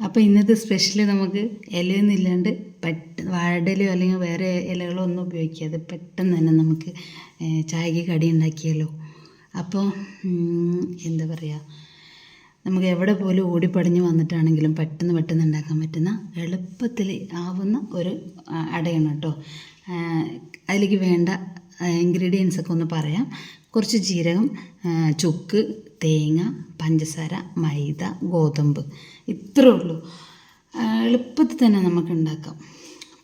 അപ്പോൾ ഇന്നത്തെ സ്പെഷ്യൽ നമുക്ക് ഇലയൊന്നും ഇല്ലാണ്ട് വാഴയിലയോ അല്ലെങ്കിൽ വേറെ ഇലകളോ ഒന്നും ഉപയോഗിക്കാതെ പെട്ടെന്ന് തന്നെ നമുക്ക് ചായക്ക് കടി ഉണ്ടാക്കിയല്ലോ. അപ്പോൾ എന്താ പറയുക, നമുക്ക് എവിടെ പോലും ഓടിപ്പടിഞ്ഞ് വന്നിട്ടാണെങ്കിലും പെട്ടെന്ന് ഉണ്ടാക്കാൻ പറ്റുന്ന എളുപ്പത്തിൽ ആവുന്ന ഒരു അടയാണ് കേട്ടോ. അതിലേക്ക് വേണ്ട ഇൻഗ്രീഡിയൻസൊക്കെ ഒന്ന് പറയാം. കുറച്ച് ജീരകം, ചുക്ക്, തേങ്ങ, പഞ്ചസാര, മൈദ, ഗോതമ്പ്, ഇത്രേ ഉള്ളൂ. എളുപ്പത്തിൽ തന്നെ നമുക്ക് ഉണ്ടാക്കാം.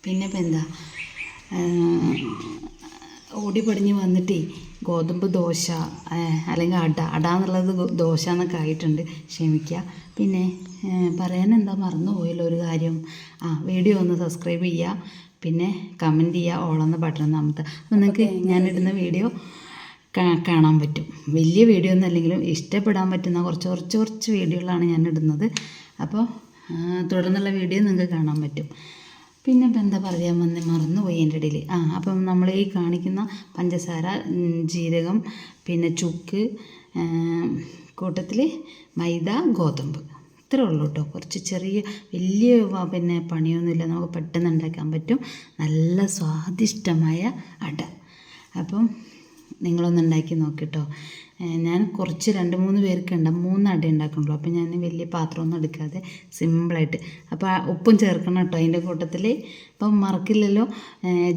പിന്നെ ഇപ്പം എന്താ, ഓടിപ്പടിഞ്ഞ് വന്നിട്ടേ ഗോതമ്പ് ദോശ അല്ലെങ്കിൽ അട എന്നുള്ളത് ദോശ എന്നൊക്കെ ആയിട്ടുണ്ട്, ക്ഷമിക്കുക. പിന്നെ പറയാനെന്താ, മറന്നുപോയല്ലോ ഒരു കാര്യം. വീഡിയോ ഒന്ന് സബ്സ്ക്രൈബ് ചെയ്യുക, പിന്നെ കമൻറ്റ് ചെയ്യുക, ഓളെന്ന ബട്ടൺ അമർത്തുക. അപ്പോൾ നിങ്ങൾക്ക് ഞാനിടുന്ന വീഡിയോ കാണാൻ പറ്റും. വലിയ വീഡിയോ ഒന്നും അല്ലെങ്കിലും ഇഷ്ടപ്പെടാൻ പറ്റുന്ന കുറച്ച് വീഡിയോകളാണ് ഞാൻ ഇടുന്നത്. അപ്പോൾ തുടർന്നുള്ള വീഡിയോ നിങ്ങൾക്ക് കാണാൻ പറ്റും. പിന്നെ ഇപ്പം എന്താ പറയാൻ മറന്നുപോയി എൻ്റെ ഇടയിൽ. അപ്പം നമ്മൾ ഈ കാണിക്കുന്ന പഞ്ചസാര, ജീരകം, പിന്നെ ചുക്ക്, കൂട്ടത്തിൽ മൈദ, ഗോതമ്പ്, ഇത്രേ ഉള്ളൂ കേട്ടോ. കുറച്ച് ചെറിയ വലിയ പിന്നെ പണിയൊന്നുമില്ല, നമുക്ക് പെട്ടെന്ന് ഉണ്ടാക്കാൻ പറ്റും നല്ല സ്വാദിഷ്ടമായ അട. അപ്പം നിങ്ങളൊന്ന് ഉണ്ടാക്കി നോക്കിട്ടോ. ഞാൻ കുറച്ച് 2-3 പേർക്ക് 3 അട ഉണ്ടാക്കുന്നുള്ളൂ. അപ്പോൾ ഞാൻ വലിയ പാത്രമൊന്നും എടുക്കാതെ സിമ്പിളായിട്ട്. അപ്പോൾ ഉപ്പും ചേർക്കണം കേട്ടോ അതിൻ്റെ കൂട്ടത്തിൽ. അപ്പം മറക്കില്ലല്ലോ,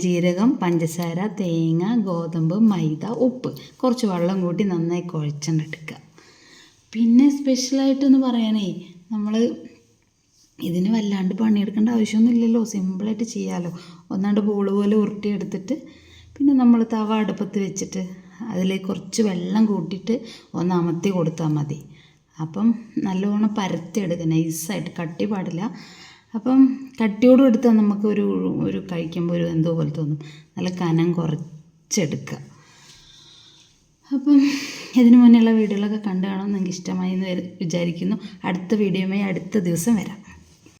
ജീരകം, പഞ്ചസാര, തേങ്ങ, ഗോതമ്പ്, മൈദ, ഉപ്പ്, കുറച്ച് വെള്ളം കൂട്ടി നന്നായി കുഴച്ചെടുക്കുക. പിന്നെ സ്പെഷ്യലായിട്ടൊന്ന് പറയാനേ, നമ്മൾ ഇതിന് വല്ലാണ്ട് പണിയെടുക്കേണ്ട ആവശ്യമൊന്നുമില്ലല്ലോ, സിമ്പിളായിട്ട് ചെയ്യാമല്ലോ. ഒന്നാണ്ട് ബോൾ പോലെ ഉരുട്ടിയെടുത്തിട്ട് പിന്നെ നമ്മൾ തവ അടുപ്പത്ത് വെച്ചിട്ട് അതിലേക്ക് കുറച്ച് വെള്ളം കൂട്ടിയിട്ട് ഒന്ന് അമർത്തി കൊടുത്താൽ മതി. അപ്പം നല്ലോണം പരത്തിയെടുക്കുക, നൈസായിട്ട്, കട്ടി പാടില്ല. അപ്പം കട്ടിയോടും എടുത്താൽ നമുക്ക് ഒരു കഴിക്കുമ്പോൾ ഒരു എന്തോ പോലെ തോന്നും. നല്ല കനം കുറച്ചെടുക്കുക. അപ്പം ഇതിന് മുന്നേയുള്ള വീഡിയോകളൊക്കെ കണ്ടു കാണാൻ നിങ്ങൾക്ക് ഇഷ്ടമായി എന്ന് വിചാരിക്കുന്നു. അടുത്ത വീഡിയോയുമായി അടുത്ത ദിവസം വരാം.